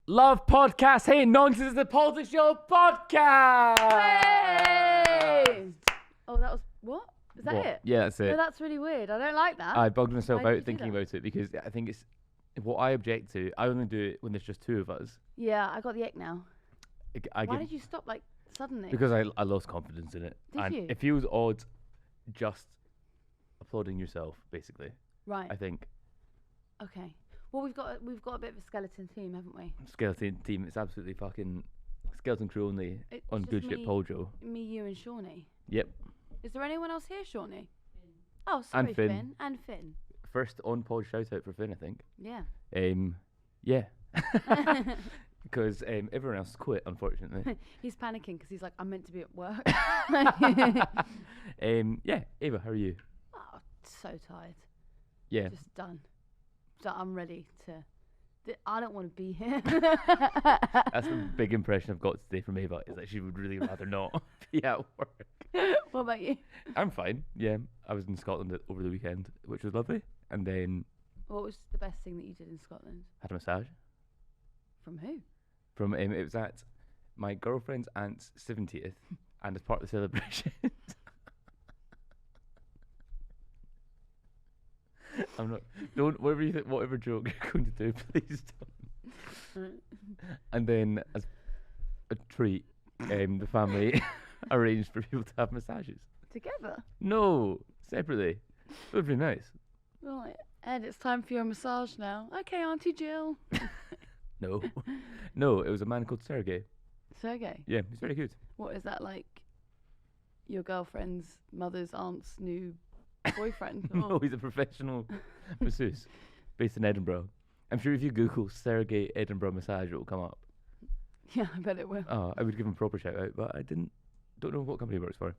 Love podcasts. Hey, nonsense is the PoliticsJOE podcast. Hey! Oh, that was what? Is that What? it? Yeah, that's it. No, that's really weird. I don't like that. I bugged myself Why did you out do thinking that? about it because I think it's what I object to. I only do it when there's just two of us. Yeah, I got the ick now. I Why give, did you stop like suddenly? because I lost confidence in it. Did and you? it feels odd just applauding yourself, basically. Right. I think Okay. Well, we've got a bit of a skeleton team, haven't we? skeleton team, it's absolutely fucking skeleton crew only It's on just Good Shit me- Poljo. Me, you, and Shawnee. Yep. Is there anyone else here, Shawnee? Oh, sorry, Finn. And Finn. First on pod shout out for Finn, I think. Yeah. Yeah. Because everyone else quit, unfortunately. He's panicking because he's like, I'm meant to be at work. Yeah, Ava, how are you? Oh, so tired. Yeah. Just done. So I'm ready to. I don't want to be here. That's the big impression I've got today from Ava, is that she would really rather not be at work. What about you? I'm fine, yeah. I was in Scotland over the weekend, which was lovely. And then What was the best thing that you did in Scotland? had a massage. From who? From it was at my girlfriend's aunt's 70th, and as part of the celebration. I'm not. Don't whatever you think, whatever joke you're going to do, please don't. And then, as a treat, the family arranged for people to have massages. Together? No, separately. It would be nice. Right. Ed, it's time for your massage now. Okay, Auntie Jill. No, no, it was a man called Sergey. Sergey. Yeah, he's very good. What is that like? Your girlfriend's mother's aunt's new boyfriend? No, he's a professional masseuse based in Edinburgh. I'm sure if you Google Sergey Edinburgh massage, it will come up. Yeah, I bet it will. Oh, I would give him a proper shout out, but I don't know what company he works for,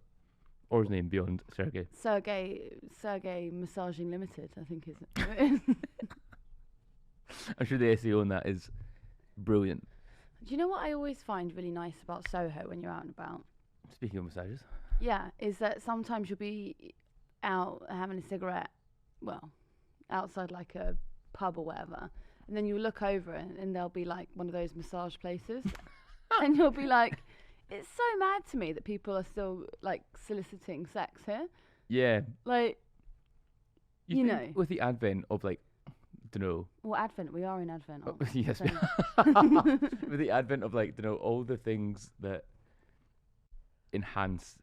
or his name beyond Sergey. Sergey Massaging Limited, I think is. I'm sure the SEO on that is brilliant. Do you know what I always find really nice about Soho when you're out and about? Speaking of massages, Yeah, is that sometimes you'll be out having a cigarette, well, outside like a pub or whatever, and then you'll look over and there'll be like one of those massage places, and you'll be like, it's so mad to me that people are still like soliciting sex here. yeah, Like, you think know. with the advent of like, dunno, Well, Advent, we are in Advent. aren't we? yes, So- with the advent of like, dunno, all the things that enhance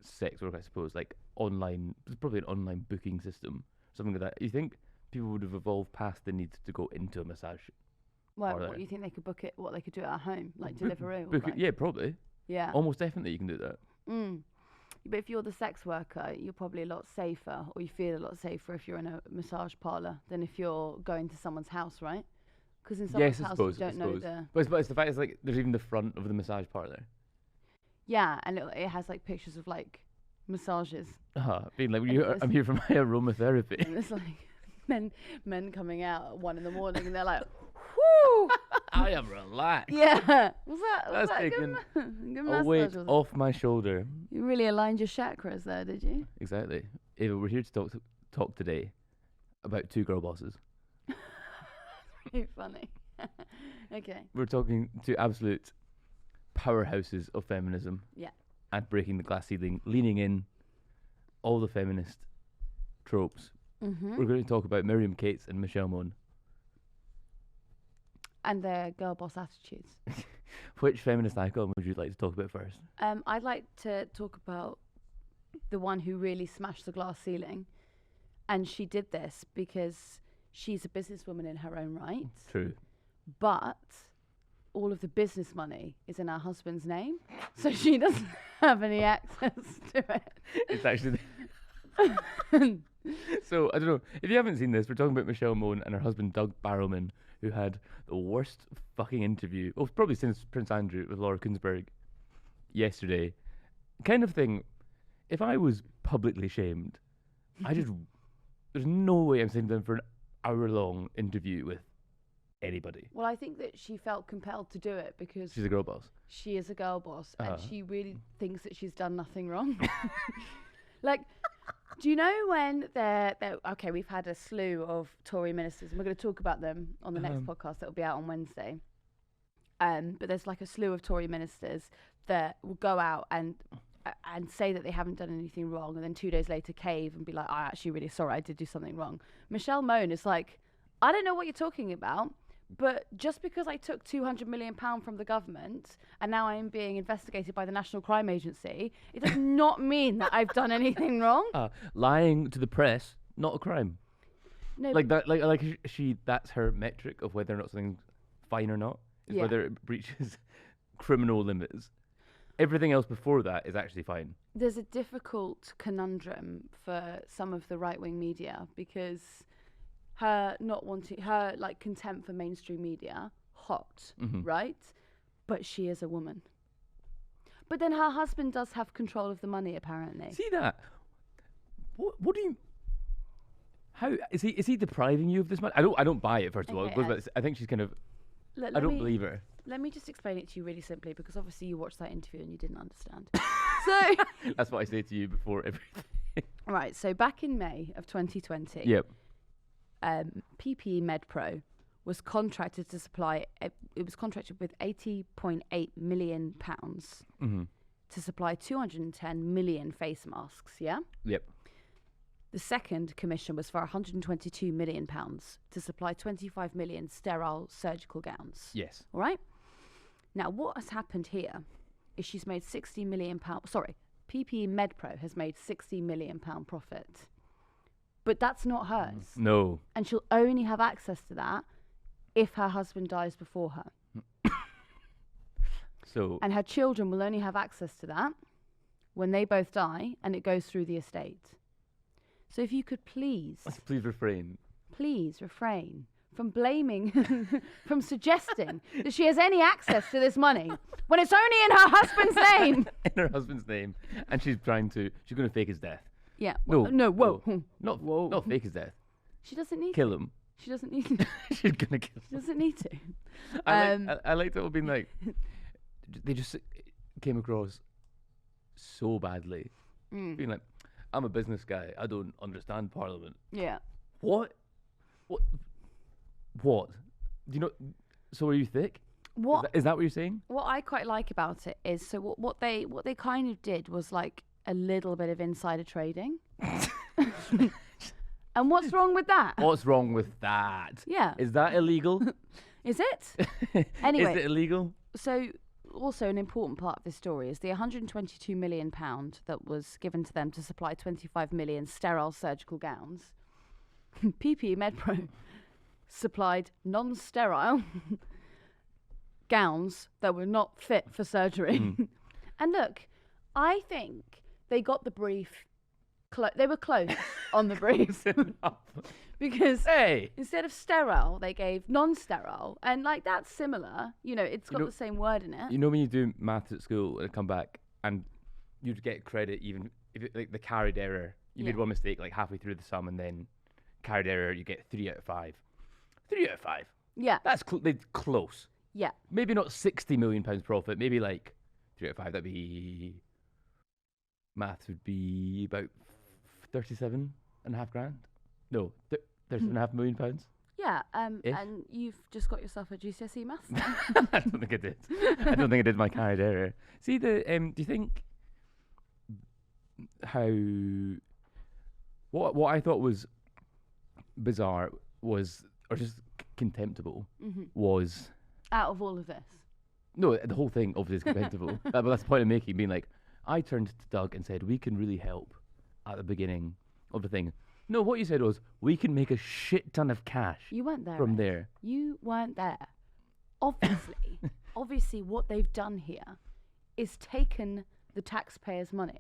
sex work, I suppose, like online, there's probably an online booking system, something like that. You think people would have evolved past the need to go into a massage? Well, Are what there? you think they could book it? What they could do it at home, like Book- Deliveroo? or Book it, like- yeah, probably. Yeah. Almost definitely you can do that. Mm. But if you're the sex worker, you're probably a lot safer, or you feel a lot safer if you're in a massage parlour than if you're going to someone's house, right? Because in someone's Yes, I house, suppose, you I don't know suppose. the. But it's the fact is like there's even the front of the massage parlour. Yeah, and it has like pictures of like massages, Being like, And you, there's- I'm here for my aromatherapy. and there's like men coming out at 1 a.m, and they're like, "Whoo, I am relaxed. yeah." Was that That's a taking good A weight massage? Was it? off my shoulder. You really aligned your chakras there, did you? Exactly. Ava, we're here to talk today about two girl bosses. Very funny. Okay. We're talking to absolute powerhouses of feminism. Yeah. And breaking the glass ceiling, leaning in, all the feminist tropes. Mhm. We're going to talk about Miriam Cates and Michelle Mone. And their girl boss attitudes. Which feminist icon would you like to talk about first? I'd like to talk about the one who really smashed the glass ceiling. And she did this because she's a businesswoman in her own right. True. But all of the business money is in her husband's name. So she doesn't have any access to it. It's actually. So, I don't know. If you haven't seen this, we're talking about Michelle Mone and her husband, Doug Barrowman, who had the worst fucking interview, well, probably since Prince Andrew, with Laura Kuenssberg yesterday. Kind of thing, if I was publicly shamed, there's no way I'm sitting down for an hour-long interview with anybody. Well, I think that she felt compelled to do it because She's a girl boss. she is a girl boss and Uh-huh. she really thinks that she's done nothing wrong. Like, do you know when they're okay, we've had a slew of Tory ministers and we're going to talk about them on the next podcast that will be out on Wednesday. But there's like a slew of Tory ministers that will go out and say that they haven't done anything wrong, and then 2 days later cave and be like, I'm actually really sorry, I did do something wrong. Michelle Mone is like, I don't know what you're talking about, but just because I took £200 million from the government and now I am being investigated by the National Crime Agency, it does not mean that I've done anything wrong. Lying to the press, not a crime. No, Like that, that's her metric of whether or not something's fine or not, is whether it breaches criminal limits. Everything else before that is actually fine. There's a difficult conundrum for some of the right-wing media, because her like contempt for mainstream media, hot, right? But she is a woman. But then her husband does have control of the money, apparently. See that? What do you? How is he depriving you of this money? I don't buy it, first of all. I think she's kind of. I don't believe her. Let me just explain it to you really simply, because obviously you watched that interview and you didn't understand. So that's what I say to you before everything. Right. So back in May of 2020. Yep. PPE MedPro was contracted to supply. It was contracted with £80.8 million to supply 210 million face masks. Yeah. Yep. The second commission was for £122 million to supply 25 million sterile surgical gowns. Yes. All right. Now, what has happened here is she's made £60 million. Sorry, PPE MedPro has made £60 million profit. But that's not hers. No. And she'll only have access to that if her husband dies before her. And her children will only have access to that when they both die, and it goes through the estate. So if you could please refrain from blaming, from suggesting that she has any access to this money when it's only in her husband's name. In her husband's name. And she's going to fake his death. Yeah. Whoa. Not fake his death. She doesn't need Kill him. She doesn't need to. She's going to kill him. She doesn't need to. I liked it all being like, they just came across so badly. Being like, I'm a business guy. I don't understand Parliament. Yeah. What? Do you know? So are you thick? What is that what you're saying? What I quite like about it is, so what they kind of did was like a little bit of insider trading. And what's wrong with that? What's wrong with that? Yeah. Is that illegal? Is it? Anyway. Is it illegal? So also an important part of this story is the £122 million that was given to them to supply 25 million sterile surgical gowns. PPE MedPro supplied non-sterile gowns that were not fit for surgery. And look, I think they got the brief. They were close on the brief. Because instead of sterile, they gave non-sterile. And like, that's similar. You know, it's got the same word in it. You know when you do maths at school and come back and you'd get credit even if like the carried error. You made one mistake like halfway through the sum, and then carried error, you get 3 out of 5. 3 out of 5. Yeah. That's close. Yeah. Maybe not £60 million profit. Maybe like 3 out of 5. That'd be... Maths would be about 37.5 grand. No, 37.5 million pounds. Yeah, and you've just got yourself a GCSE maths. I don't think I did. I don't think I did my carried error. See, do you think how... What I thought was bizarre was, or just contemptible, was... Out of all of this? No, the whole thing obviously is contemptible. But that's the point I'm making, being like, I turned to Doug and said, we can really help at the beginning of the thing. No, what you said was, we can make a shit ton of cash. You weren't there. From there. You weren't there. Obviously, what they've done here is taken the taxpayers' money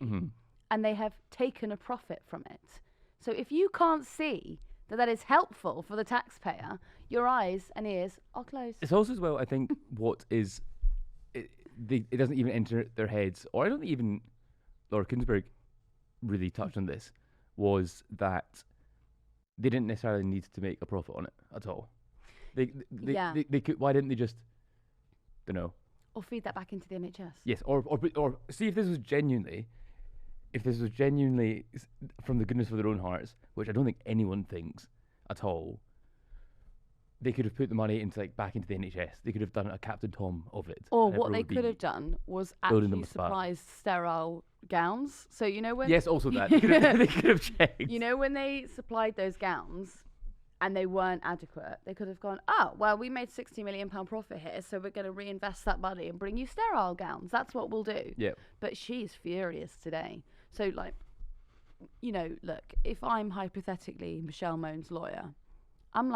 and they have taken a profit from it. So if you can't see that is helpful for the taxpayer, your eyes and ears are closed. It's also as well, I think, what is... It doesn't even enter their heads, or I don't think even Laura Kuenssberg really touched on this, was that they didn't necessarily need to make a profit on it at all. They could. Why didn't they just, don't know, or feed that back into the NHS? Yes, or see if this was genuinely from the goodness of their own hearts, which I don't think anyone thinks at all. they could have put the money into back into the NHS. They could have done a Captain Tom of it. Or and what everyone they would could be have done was building them actually a spa. supply sterile gowns. So you know when Yes, also that. They could have checked. you know when they supplied those gowns and they weren't adequate, they could have gone, oh, well, we made £60 million profit here, so we're going to reinvest that money and bring you sterile gowns. That's what we'll do. Yeah. But she's furious today. So, look, if I'm hypothetically Michelle Mone's lawyer, I'm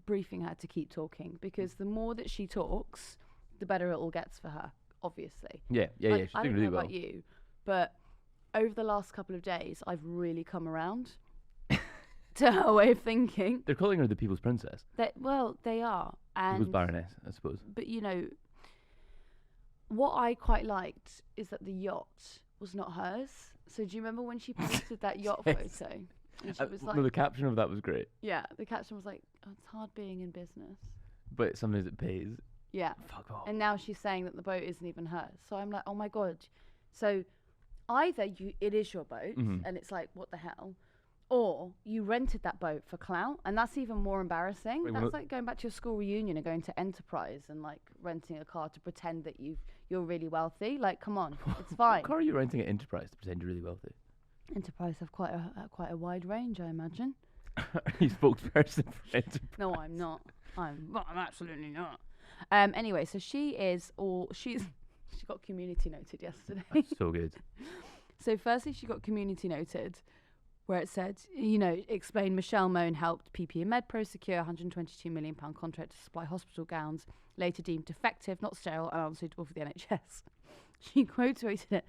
briefing her to keep talking, because the more that she talks, the better it all gets for her, obviously. Yeah. She's I doing don't really know well. about you, but over the last couple of days, I've really come around to her way of thinking. They're calling her the People's Princess. They are. People's And Baroness, I suppose. but what I quite liked is that the yacht was not hers. So do you remember when she posted that yacht Yes. photo? And she was No, the caption of that was great. yeah, the caption was like, oh, it's hard being in business. But sometimes it pays. Yeah. Fuck off. And now she's saying that the boat isn't even hers. So I'm like, oh my God. So either it is your boat, Mhm. and it's like, what the hell? Or you rented that boat for clout, and that's even more embarrassing. Wait, That's what- like going back to your school reunion and going to Enterprise and renting a car to pretend that you're really wealthy. Come on, it's fine. What car are you renting at Enterprise to pretend you're really wealthy? Enterprise have quite a wide range, I imagine. Are you spokesperson for Enterprise? No, I'm not. I'm absolutely not. Anyway, so she got community noted yesterday. So good. So firstly, she got community noted, where it said, explain Michelle Mone helped PPE MedPro secure £122 million contract to supply hospital gowns, later deemed defective, not sterile, and unsuitable for the NHS. She quote-tweeted it.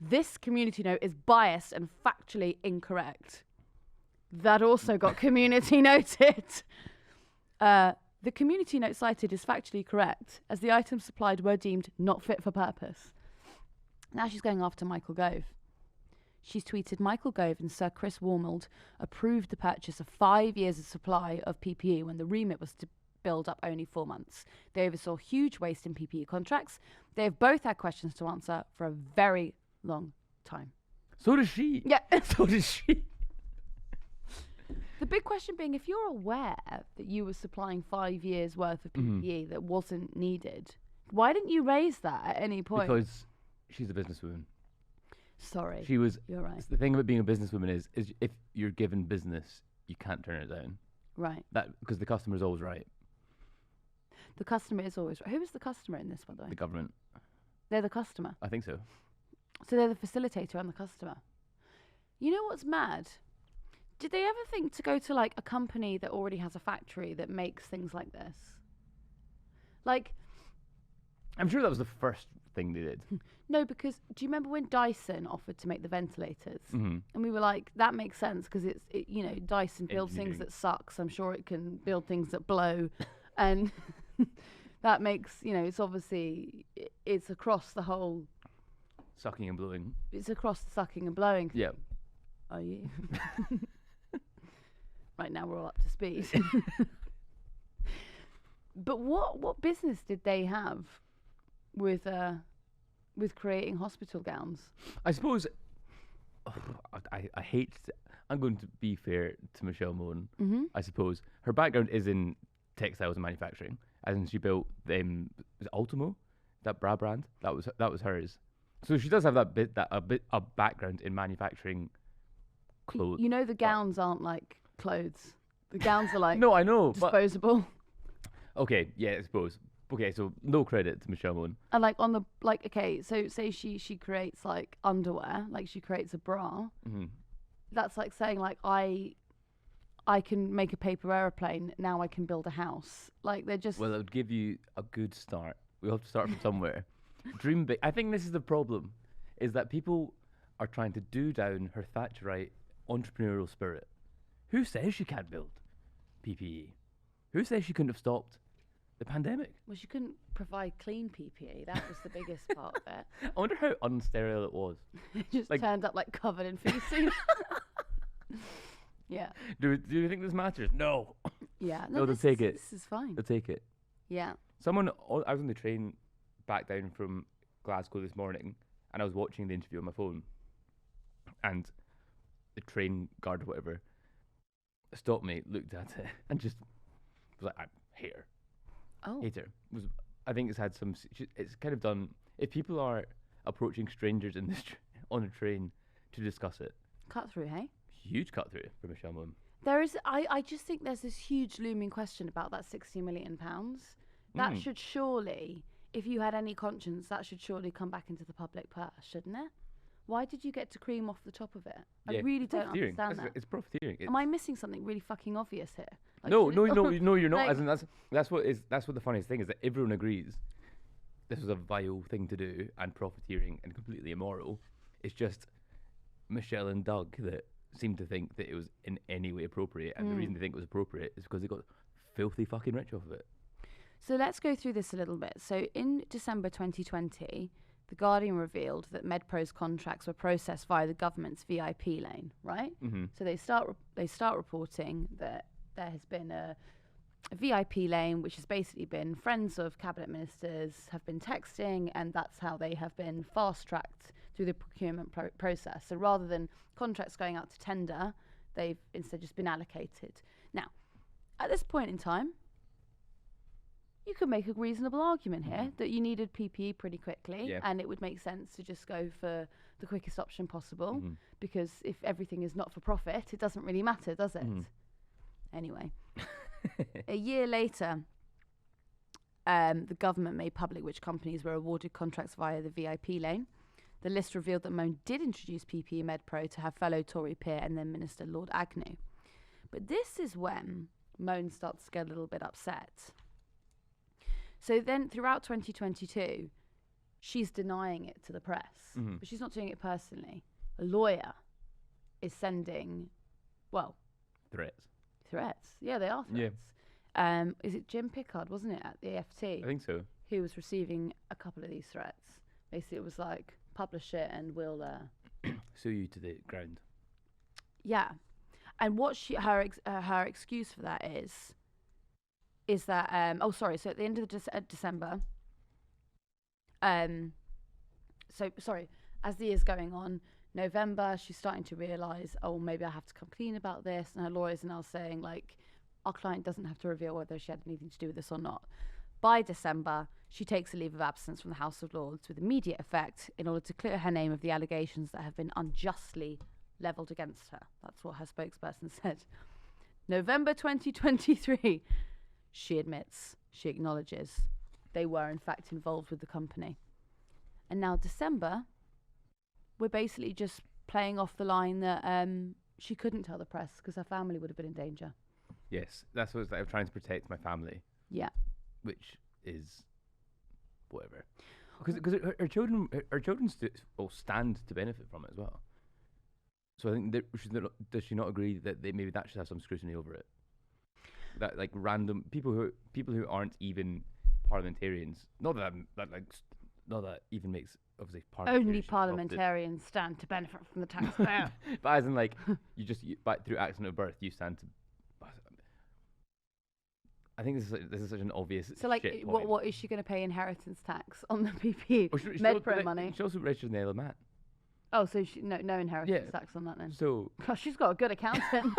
This community note is biased and factually incorrect. That also got community noted. The community note cited is factually correct, as the items supplied were deemed not fit for purpose. Now she's going after Michael Gove. She's tweeted, Michael Gove and Sir Chris Wormald approved the purchase of 5 years of supply of PPE when the remit was to build up only 4 months. They oversaw huge waste in PPE contracts. They have both had questions to answer for a very long time. So does she. Yeah. So does she. The big question being, if you're aware that you were supplying 5 years worth of PPE that wasn't needed, why didn't you raise that at any point? Because she's a businesswoman. Sorry. She was. You're right. The thing about being a businesswoman is if you're given business, you can't turn it down. Right. Because the customer's always right. The customer is always right. Who is the customer in this, by the way? The government. They're the customer. I think so. So they're the facilitator and the customer. You know what's mad? Did they ever think to go to a company that already has a factory that makes things like this? I'm sure that was the first thing they did. No, because do you remember when Dyson offered to make the ventilators? Mm-hmm. And we were like, that makes sense because Dyson builds things Engineering. that suck. So I'm sure it can build things that blow. And that makes, it's obviously, it's across the whole, Sucking and blowing. it's across the sucking and blowing thing. Yeah. Are you? Right, now we're all up to speed. But what business did they have with creating hospital gowns? I suppose. I hate. I'm going to be fair to Michelle Mone. Mm-hmm. I suppose her background is in textiles and manufacturing, as in she built was it Ultimo, that bra brand. That was hers. So she does have a background in manufacturing clothes. The gowns aren't like clothes. The gowns are like No, I know, but disposable. okay, yeah, I suppose. Okay, so no credit to Michelle Mone. And okay, so say she creates underwear, she creates a bra. Mm-hmm. That's like saying I can make a paper airplane, now I can build a house. They're just Well, it would give you a good start. We have to start from somewhere. Dream big. I think this is the problem, is that people are trying to do down her Thatcherite entrepreneurial spirit. Who says she can't build PPE? Who says she couldn't have stopped the pandemic? well, she couldn't provide clean PPE. That was the biggest part of it. I wonder how unsterile it was. It just Like- turned up covered in feces. Yeah. Do you think this matters? No. Yeah. No, they'll take it. This is fine. They'll take it. Yeah. I was on the train back down from Glasgow this morning, and I was watching the interview on my phone, and the train guard or whatever stopped me, looked at it, and just was like, I hate her. Oh. Hate her. I think it's had some. It's kind of done. If people are approaching strangers in this on a train to discuss it, Cut through, hey? huge cut through for Michelle Mone. There is. I just think there's this huge looming question about that £60 million. That should surely, if you had any conscience, that should surely come back into the public purse, shouldn't it? Why did you get to cream off the top of it? I really don't understand that. It's profiteering. Am I missing something really fucking obvious here? Like, No, you're not. like- As in that's what the funniest thing is, that everyone agrees this was a vile thing to do and profiteering and completely immoral. It's just Michelle and Doug that seem to think that it was in any way appropriate, and the reason they think it was appropriate is because they got filthy fucking rich off of it. So let's go through this a little bit. So in December 2020, The Guardian revealed that MedPro's contracts were processed via the government's VIP lane, right? Mm-hmm. So they start reporting that there has been a VIP lane, which has basically been friends of cabinet ministers have been texting, and that's how they have been fast-tracked through the procurement process. So rather than contracts going out to tender, they've instead just been allocated. Now, at this point in time, you could make a reasonable argument here that you needed PPE pretty quickly, and it would make sense to just go for the quickest option possible, because if everything is not for profit, it doesn't really matter, does it? Anyway, a year later, the government made public which companies were awarded contracts via the VIP lane. The list revealed that Mone did introduce PPE MedPro to her fellow Tory peer and then Minister Lord Agnew. But this is when Mone starts to get a little bit upset. So then throughout 2022, she's denying it to the press, but she's not doing it personally. A lawyer is sending, threats. Yeah, they are threats. Yeah. Is it Jim Pickard, wasn't it, at the FT? I think so. Who was receiving a couple of these threats. Basically, it was like, publish it and we'll... sue you to the ground. Yeah. And what her excuse for that is that so at the end of December, as the year's going on, November, she's starting to realise, maybe I have to come clean about this, and her lawyers are now saying, like, our client doesn't have to reveal whether she had anything to do with this or not. By December, she takes a leave of absence from the House of Lords with immediate effect in order to clear her name of the allegations that have been unjustly levelled against her. That's what her spokesperson said. November 2023, she admits, she acknowledges they were in fact involved with the company. And now December, we're basically just playing off the line that she couldn't tell the press because her family would have been in danger. Yes, that's what it's like. I'm trying to protect my family. Yeah. Which is whatever. Because her children will stand to benefit from it as well. So I think does she not agree that maybe that should have some scrutiny over it? That like random people who aren't even parliamentarians, not that even makes obviously only parliamentarians stand to benefit from the taxpayer. But as in like but through accident of birth you stand to. I think this is such an obvious. So like, what is she going to pay inheritance tax on the PPE MedPro money? She also registered in the Isle of Man. Oh, so no inheritance tax on that then. So gosh, she's got a good accountant.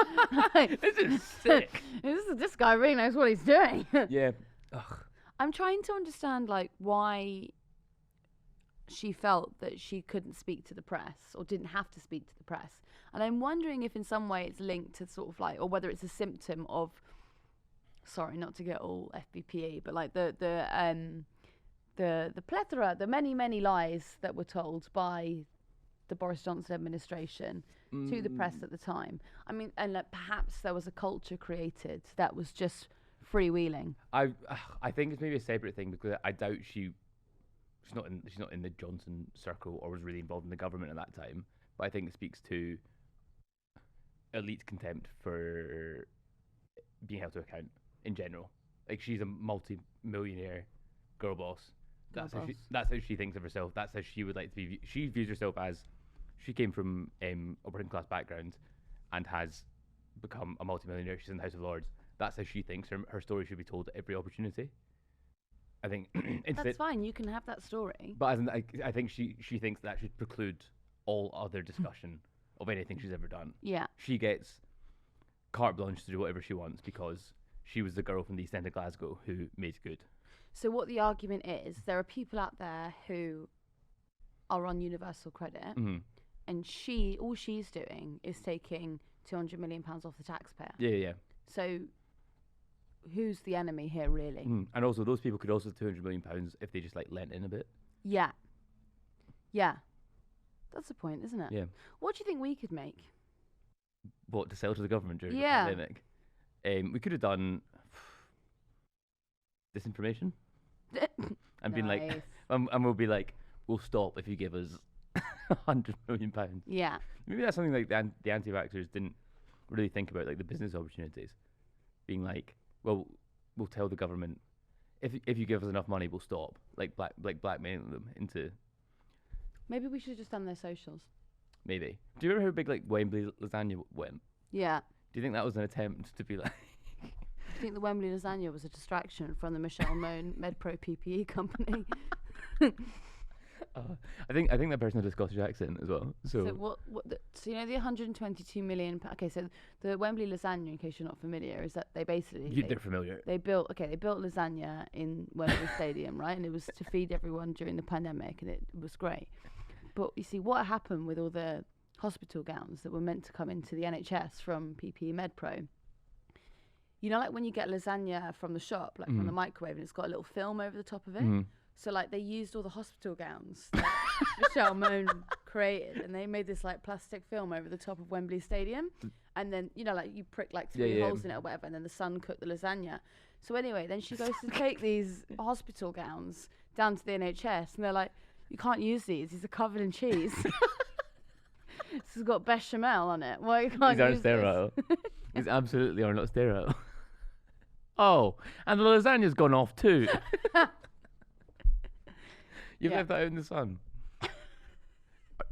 This is sick. This guy really knows what he's doing. Yeah. Ugh. I'm trying to understand like why she felt that she couldn't speak to the press or didn't have to speak to the press, and I'm wondering if in some way it's linked to sort of like, or whether it's a symptom of. Sorry, not to get all FBPE, but like the plethora, the many lies that were told by the Boris Johnson administration to the press at the time. I mean, and perhaps there was a culture created that was just freewheeling. I think it's maybe a separate thing because I doubt she's not in the Johnson circle or was really involved in the government at that time. But I think it speaks to elite contempt for being held to account. In general, like she's a multi-millionaire girl boss. That's how she thinks of herself. That's how she would like to be. She views herself as she came from a working class background and has become a multi-millionaire. She's in the House of Lords. That's how she thinks her story should be told at every opportunity. I think that's fine. You can have that story. But I think she thinks that should preclude all other discussion of anything she's ever done. Yeah. She gets carte blanche to do whatever she wants because she was the girl from the East End of Glasgow who made good. So what the argument is, there are people out there who are on universal credit, and all she's doing is taking £200 million off the taxpayer. Yeah. So who's the enemy here, really? And also, those people could also have £200 million if they just like lent in a bit. Yeah. That's the point, isn't it? Yeah. What do you think we could make? What, to sell to the government during the Yeah. pandemic? We could have done disinformation and been like, Nice. and we'll be like, we'll stop if you give us £100 million. Yeah. Maybe that's something like the anti-vaxxers didn't really think about, like the business opportunities, being like, well, we'll tell the government if you give us enough money, we'll stop, like blackmailing them into. Maybe we should have just done their socials. Maybe. Do you remember how big like Wembley lasagna went? Yeah. Do you think that was an attempt to be like? I think the Wembley lasagna was a distraction from the Michelle Mone MedPro PPE company. I think that person had a Scottish accent as well. So So you know the 122 million. Okay, so the Wembley lasagna, in case you're not familiar, is that they basically they're familiar. They built lasagna in Wembley Stadium, right? And it was to feed everyone during the pandemic, and it was great. But you see, what happened with all the hospital gowns that were meant to come into the NHS from PPE MedPro? You know, like when you get lasagna from the shop, like from the microwave, and it's got a little film over the top of it. So like they used all the hospital gowns that Michelle Mone created, and they made this like plastic film over the top of Wembley Stadium, and then you know like you prick like three holes in it or whatever, and then the sun cooked the lasagna. So anyway, then she goes to take these hospital gowns down to the NHS, and they're like, you can't use these are covered in cheese. This has got bechamel on it. Why you can't These aren't use sterile. These absolutely are not sterile. Oh, and the lasagna's gone off too. You've left that out in the sun.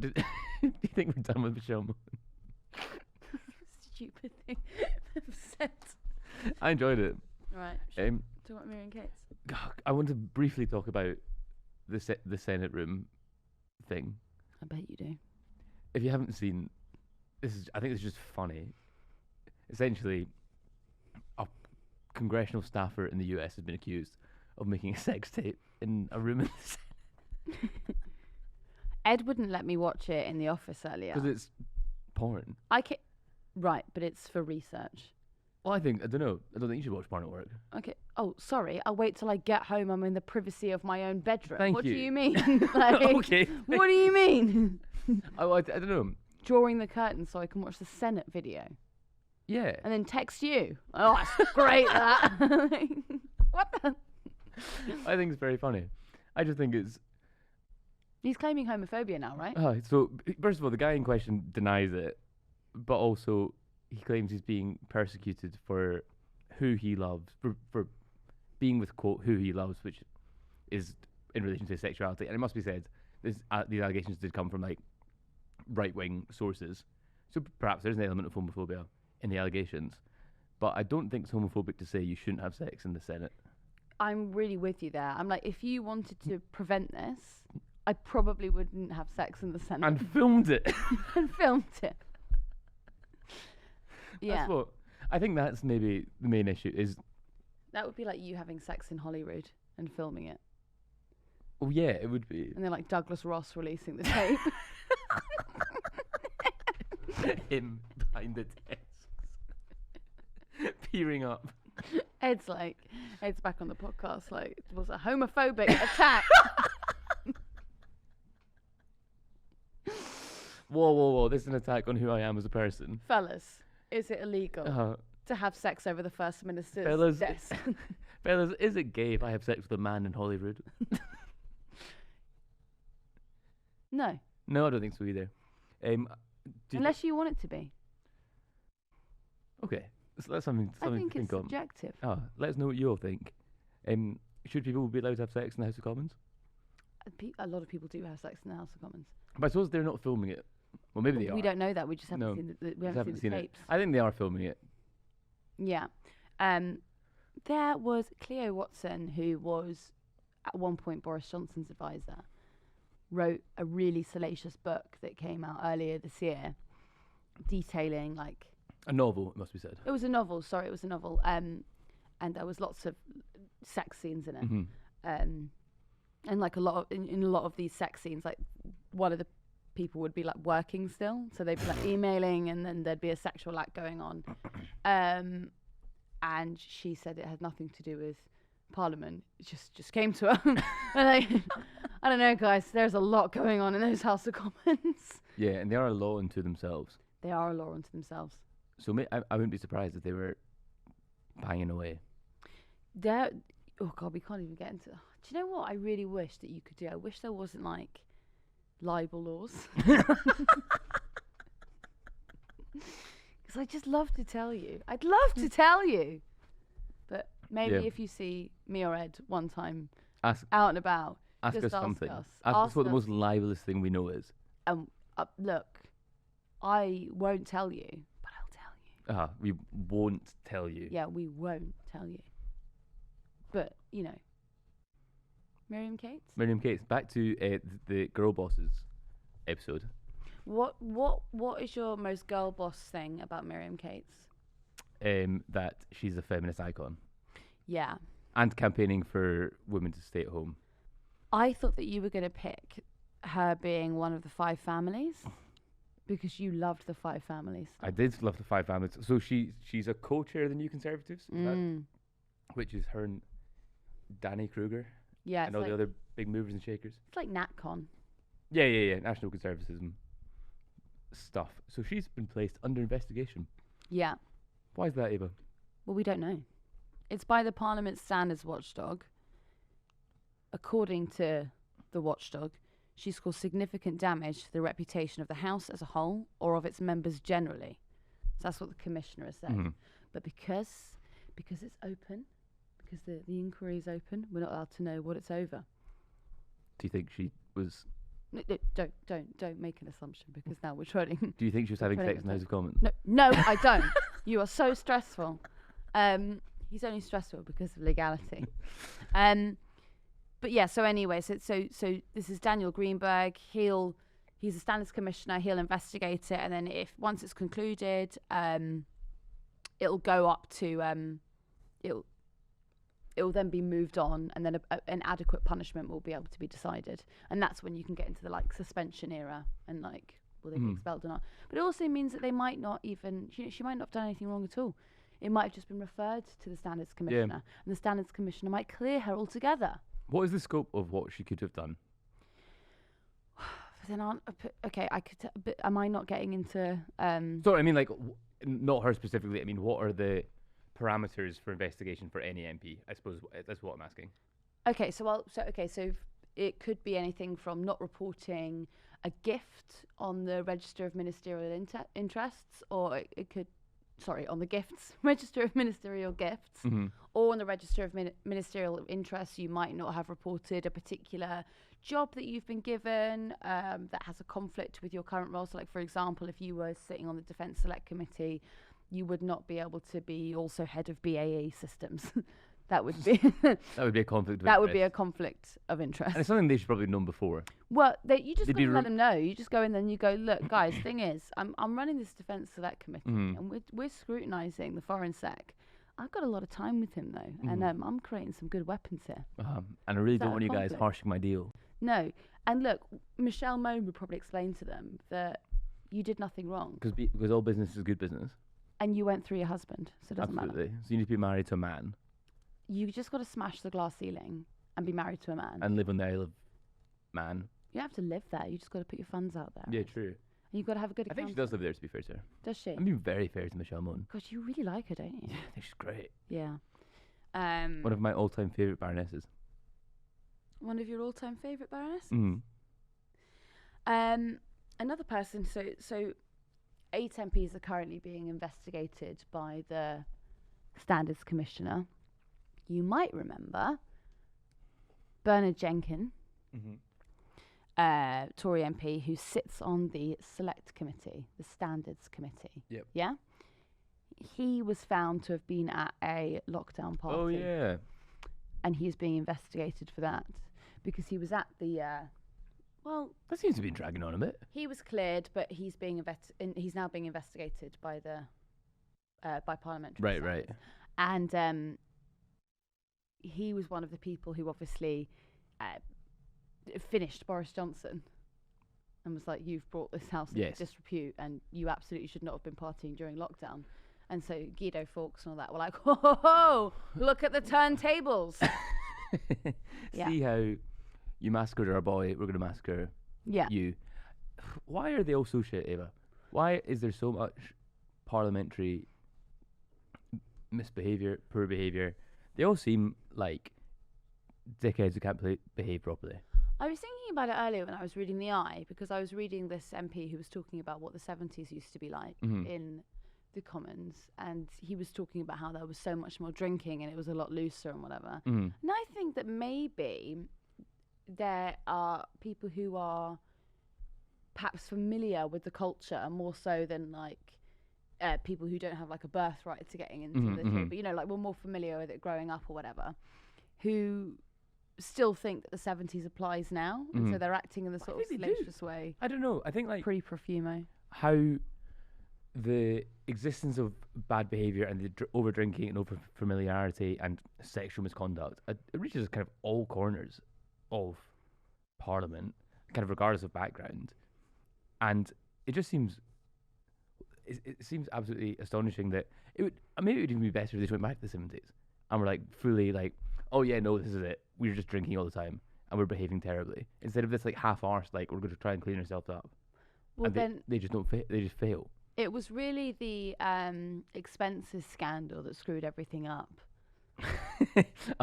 Do you think we're done with Michelle Mone? Stupid thing I've said. I enjoyed it. Right. Talk about Mary and Kate's. I want to briefly talk about the Senate room thing. I bet you do. If you haven't seen, I think this is just funny. Essentially, a congressional staffer in the US has been accused of making a sex tape in a room in the Senate. Ed wouldn't let me watch it in the office earlier. Because it's porn. Right, but it's for research. Well, I don't know. I don't think you should watch porn at work. Okay. Oh, sorry. I'll wait till I get home. I'm in the privacy of my own bedroom. What do you mean? Like, okay. What do you mean? I don't know. Drawing the curtain so I can watch the Senate video. Yeah. And then text you. Oh, that's great, that. What the? I think it's very funny. I just think it's... He's claiming homophobia now, right? So, first of all, the guy in question denies it, but also he claims he's being persecuted for who he loves, for being with, quote, who he loves, which is in relation to his sexuality. And it must be said, these allegations did come from, like, right-wing sources. So perhaps there's an element of homophobia in the allegations. But I don't think it's homophobic to say you shouldn't have sex in the Senate. I'm really with you there. I'm like, if you wanted to prevent this, I probably wouldn't have sex in the Senate. And filmed it. And filmed it. Yeah. That's what... I think that's maybe the main issue is... That would be like you having sex in Holyrood and filming it. Oh, yeah, it would be. And then like Douglas Ross releasing the tape. Him behind the desks. Peering up. Ed's back on the podcast like, it was a homophobic attack. Whoa, this is an attack on who I am as a person. Fellas, is it illegal to have sex over the First Minister's desk? Fellas, is it gay if I have sex with a man in Holyrood? No. No, I don't think so either. Unless you want it to be. Okay, so that's something I think to think it's on. subjective. Let us know what you all think. Should people be allowed to have sex in the House of Commons? A lot of people do have sex in the House of Commons. But I suppose they're not filming it. Well, maybe they are. We don't know that. We just haven't seen the tapes. I think they are filming it. Yeah. There was Cleo Watson, who was at one point Boris Johnson's advisor, wrote a really salacious book that came out earlier this year detailing like... A novel, it must be said. It was a novel, sorry, it was a novel. and there was lots of sex scenes in it. Mm-hmm. And like a lot of in a lot of these sex scenes, like one of the people would be like working still, so they'd be like emailing, and then there'd be a sexual act going on. And she said it had nothing to do with Parliament. It just came to her. And like, I don't know, guys. There's a lot going on in those House of Commons. Yeah, and they are a law unto themselves. They are a law unto themselves. So I wouldn't be surprised if they were banging away. Oh God, we can't even get into. Do you know what I really wish that you could do? I wish there wasn't like libel laws. Because I'd just love to tell you. I'd love to tell you. But maybe if you see me or Ed one time out and about, ask just us something. Us. Ask us what the most libelous thing we know is. Look, I won't tell you, but I'll tell you. We won't tell you. Yeah, we won't tell you. But, you know. Miriam Cates? Miriam Cates. Back to the girl bosses episode. What is your most girl boss thing about Miriam Cates? That she's a feminist icon. Yeah. And campaigning for women to stay at home. I thought that you were going to pick her being one of the 5 families because you loved the 5 families. I did love the 5 families. So she's a co-chair of the New Conservatives, which is her and Danny Kruger. Yeah. And all the other big movers and shakers. It's like NatCon. Yeah. National Conservatism stuff. So she's been placed under investigation. Yeah. Why is that, Ava? Well, we don't know. It's by the Parliament Standards Watchdog. According to the watchdog, she's caused significant damage to the reputation of the House as a whole or of its members generally. So that's what the Commissioner has said. Mm-hmm. But because it's open, because the inquiry is open, we're not allowed to know what it's over. Do you think she was... No, don't make an assumption, because now we're trying... Do you think she was having sex in the House of Commons? No, I don't. You are so stressful. He's only stressful because of legality. But yeah, so anyway, so this is Daniel Greenberg. He's a standards commissioner. He'll investigate it, and then once it's concluded, it'll go up to it'll then be moved on, and then an adequate punishment will be able to be decided, and that's when you can get into the like suspension era and like will they be expelled or not. But it also means that they might not even she might not have done anything wrong at all. It might have just been referred to the standards commissioner, and the standards commissioner might clear her altogether. What is the scope of what she could have done? Then I could. But am I not getting into? Sorry, I mean like not her specifically. I mean, what are the parameters for investigation for any MP? I suppose that's what I'm asking. Okay, so it could be anything from not reporting a gift on the Register of Ministerial Interests, or it could. Sorry, on the gifts, Register of Ministerial Gifts, or on the Register of Ministerial Interests, you might not have reported a particular job that you've been given that has a conflict with your current role. So, like, for example, if you were sitting on the Defence Select Committee, you would not be able to be also head of BAE systems. That would be that would be a conflict of interest. That would be a conflict of interest. And it's something they should probably have known before. Well, you just couldn't let them know. You just go in there and you go, look, guys, thing is, I'm running this Defence Select Committee, and we're scrutinising the Foreign Sec. I've got a lot of time with him, though, and I'm creating some good weapons here. And I really don't want you guys harshing my deal. No. And look, Michelle Mone would probably explain to them that you did nothing wrong. Because all business is good business. And you went through your husband, so it doesn't matter. Absolutely. So you need to be married to a man. You just got to smash the glass ceiling and be married to a man. And live on the Isle of Man. You don't have to live there. You just got to put your funds out there. Yeah, true. And you've got to have a good I think she does live there, to be fair to her. Does she? I'm being very fair to Michelle Mone. Gosh, you really like her, don't you? Yeah, I think she's great. Yeah. One of my all-time favourite baronesses. One of your all-time favourite baronesses? Another person, so 8 MPs are currently being investigated by the Standards Commissioner. You might remember Bernard Jenkin, Tory MP, who sits on the Select Committee, the Standards Committee. Yep. Yeah? He was found to have been at a lockdown party. Oh, yeah. And he's being investigated for that because he was at the... that seems to be dragging on a bit. He was cleared, but he's now being investigated by the by parliamentary. Right. And he was one of the people who obviously finished Boris Johnson and was like, you've brought this house into disrepute and you absolutely should not have been partying during lockdown. And so Guido Fawkes and all that were like, ho, ho, ho, look at the turntables. See how you massacred our boy, we're going to massacre you. Why are they all so shit, Ava? Why is there so much parliamentary misbehaviour, poor behaviour? They all seem like dickheads who can't behave properly. I was thinking about it earlier when I was reading The Eye, because I was reading this MP who was talking about what the 70s used to be like in the Commons, and he was talking about how there was so much more drinking and it was a lot looser and whatever. And I think that maybe there are people who are perhaps familiar with the culture more so than like people who don't have like a birthright to getting into the trade, but you know, like we're more familiar with it growing up or whatever, who still think that the 70s applies now, and so they're acting in the sort of salacious way. I don't know. I think like pre-Profumo, how the existence of bad behaviour and the over drinking and over familiarity and sexual misconduct, it reaches kind of all corners of Parliament, kind of regardless of background, and it just seems. It seems absolutely astonishing that it would maybe it would even be better if they went back to the 70s and we're like fully like, oh yeah, no, this is it. We're just drinking all the time and we're behaving terribly, instead of this like half-arsed like we're going to try and clean ourselves up. Well, and then they just don't. They just fail. It was really the expenses scandal that screwed everything up,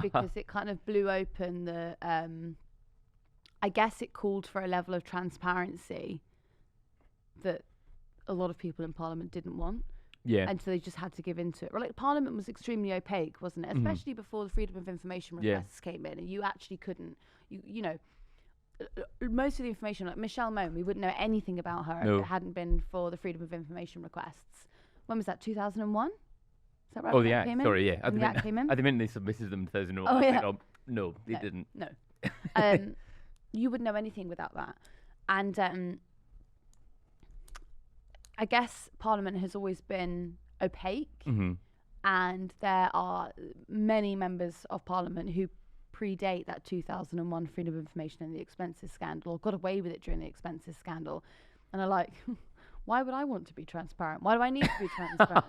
because it kind of blew open the. I guess it called for a level of transparency that a lot of people in Parliament didn't want. Yeah. And so they just had to give into it. Well, like Parliament was extremely opaque, wasn't it? Especially before the freedom of information requests came in, and you actually couldn't. You know, most of the information, like Michelle Mone, we wouldn't know anything about her if it hadn't been for the freedom of information requests. When was that? 2001? Is that right? Oh, the Act. Sorry, yeah. The Act came in? At the minute they submitted them in 2001. Oh, yeah. Like, no, they didn't. No. You wouldn't know anything without that. And I guess Parliament has always been opaque, and there are many members of Parliament who predate that 2001 Freedom of Information and the expenses scandal, or got away with it during the expenses scandal, and are like, why would I want to be transparent? Why do I need to be transparent?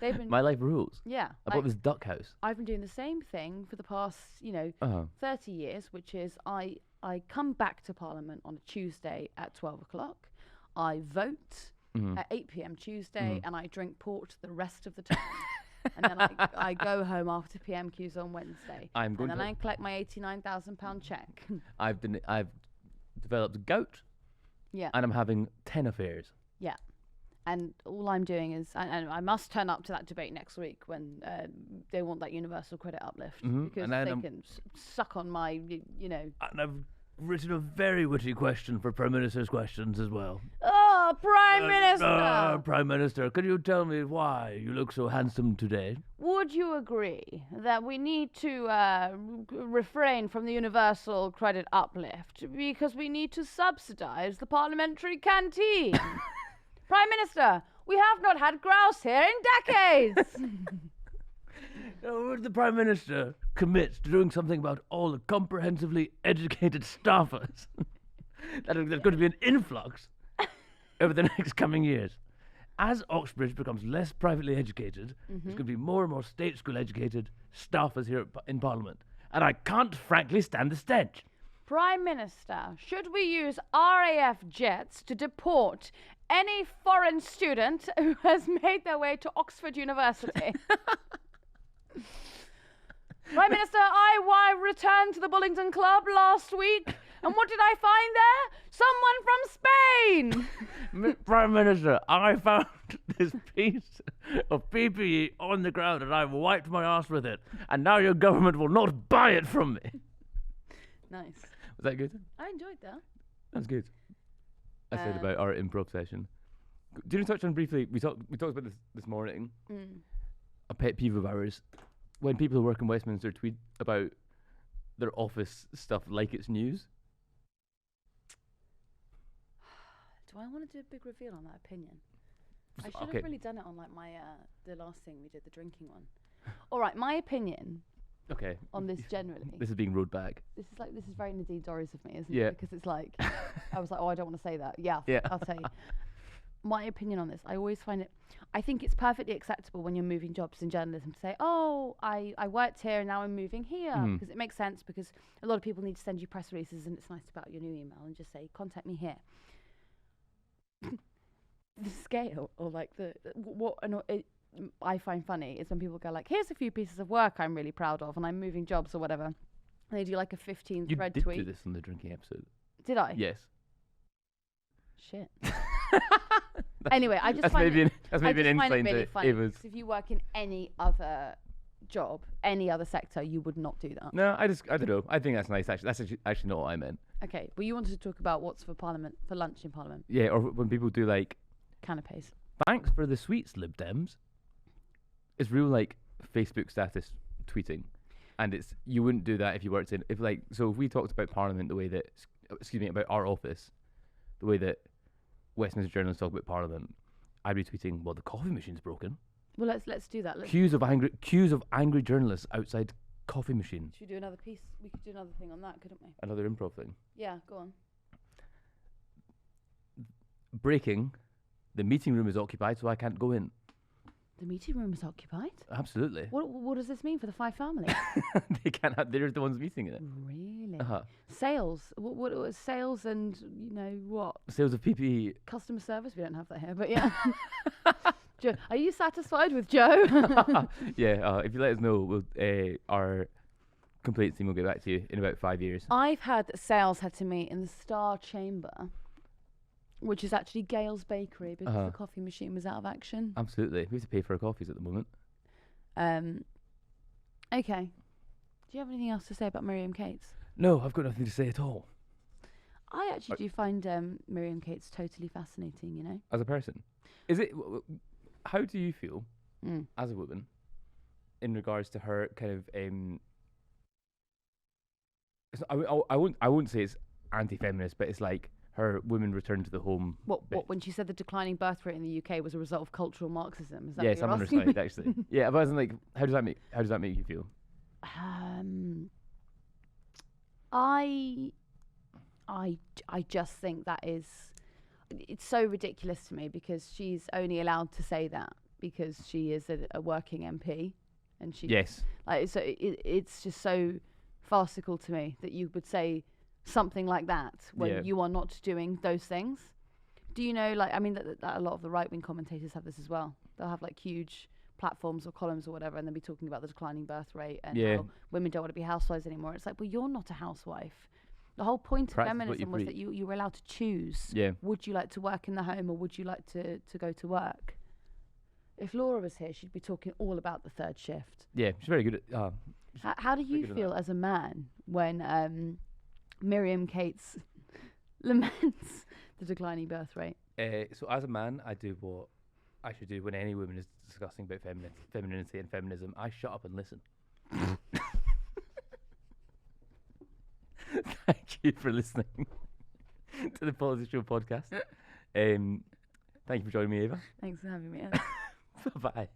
They've been my life rules. Yeah. I bought this duck house. I've been doing the same thing for the past, 30 years, which is I come back to Parliament on a Tuesday at 12 o'clock. I vote at 8 p.m. Tuesday, and I drink port the rest of the time. And then I go home after PMQs on Wednesday. I collect my £89,000 check. I've developed gout. Yeah. And I'm having 10 affairs. Yeah. And all I'm doing is, and I must turn up to that debate next week when they want that universal credit uplift, because they can suck on my, And I've written a very witty question for Prime Minister's questions as well. Oh, Prime Minister! Prime Minister, could you tell me why you look so handsome today? Would you agree that we need to refrain from the universal credit uplift because we need to subsidise the parliamentary canteen? Prime Minister, we have not had grouse here in decades. Would the Prime Minister commit to doing something about all the comprehensively educated staffers? There's going to be an influx over the next coming years. As Oxbridge becomes less privately educated, there's going to be more and more state school educated staffers here in Parliament. And I can't frankly stand the stench. Prime Minister, should we use RAF jets to deport any foreign student who has made their way to Oxford University? Prime Minister, I returned to the Bullingdon Club last week, and what did I find there? Someone from Spain! Prime Minister, I found this piece of PPE on the ground and I've wiped my arse with it, and now your government will not buy it from me. Nice. Was that good? I enjoyed that. That's good. I said about our improv session. Do you want to touch on briefly, we talked about this morning, a pet peeve of ours, when people who work in Westminster tweet about their office stuff like it's news. Do I want to do a big reveal on that opinion? I should have really done it on like my the last thing we did, the drinking one. All right, my opinion Okay. on this generally. This is being ruled back. This is very Nadine Dorries of me, isn't Yeah. it? Because it's like, I was like, oh, I don't want to say that. Yeah, Yeah. I'll say. My opinion on this, I always find it, I think it's perfectly acceptable when you're moving jobs in journalism to say, oh, I worked here and now I'm moving here. Because it makes sense, because a lot of people need to send you press releases and it's nice to put out your new email and just say, contact me here. The scale, or like I find funny is when people go like, here's a few pieces of work I'm really proud of and I'm moving jobs or whatever. And they do like a 15 You thread did tweet. do this on the drinking episode. Did I? Yes. Shit. Anyway, I just That's find maybe it, an I just find insight it really into funny. Ava's. 'Cause if you work in any other job, any other sector, you would not do that. No, I don't know. I think that's nice. Actually, that's actually not what I meant. Okay, well, you wanted to talk about what's for lunch in Parliament. Yeah, or when people do like, Canapes. thanks for the sweets, Lib Dems. It's real like Facebook status tweeting, and you wouldn't do that if you worked in if we talked about Parliament the way that about our office, the way that Westminster journalists talk about Parliament, I'd be tweeting, well, the coffee machine's broken. Well, let's do that. Queues of angry journalists outside coffee machine. Should we do another piece? We could do another thing on that, couldn't we? Another improv thing. Yeah, go on. Breaking, the meeting room is occupied, so I can't go in. The meeting room is occupied? Absolutely. What does this mean for the Five family? They can't have. They're the ones meeting in it. Really? Uh-huh. Sales. What sales and what? Sales of PPE. Customer service. We don't have that here, but yeah. Joe, are you satisfied with Joe? Yeah. If you let us know, our complaints team will get back to you in about 5 years. I've had that sales had to meet in the Star Chamber, which is actually Gale's Bakery, because the coffee machine was out of action. Absolutely. We have to pay for our coffees at the moment. Okay. Do you have anything else to say about Miriam Cates? No, I've got nothing to say at all. I actually do find Miriam Cates totally fascinating, As a person. Is it... How do you feel, as a woman, in regards to her kind of... I won't say it's anti-feminist, but it's like her women return to the home. What when she said the declining birth rate in the UK was a result of cultural Marxism? Is that yes, what I'm you're on her asking side, actually. Yeah, but I was like, how does that make you feel? I just think that it's so ridiculous to me, because she's only allowed to say that because she is a working MP, and she it's just so farcical to me that you would say something like that when you are not doing those things. Do you know, that a lot of the right-wing commentators have this as well. They'll have huge platforms or columns or whatever, and they'll be talking about the declining birth rate and how women don't want to be housewives anymore. It's like, well, you're not a housewife. The whole point of feminism was that you were allowed to choose. Yeah. Would you like to work in the home, or would you like to go to work? If Laura was here, she'd be talking all about the third shift. Yeah, she's very good at... How do you feel as a man when Miriam Cates laments the declining birth rate? So as a man, I do what I should do when any woman is discussing about femininity and feminism. I shut up and listen. Thank you for listening to the PoliticsJOE podcast. Thank you for joining me, Ava. Thanks for having me. Bye-bye.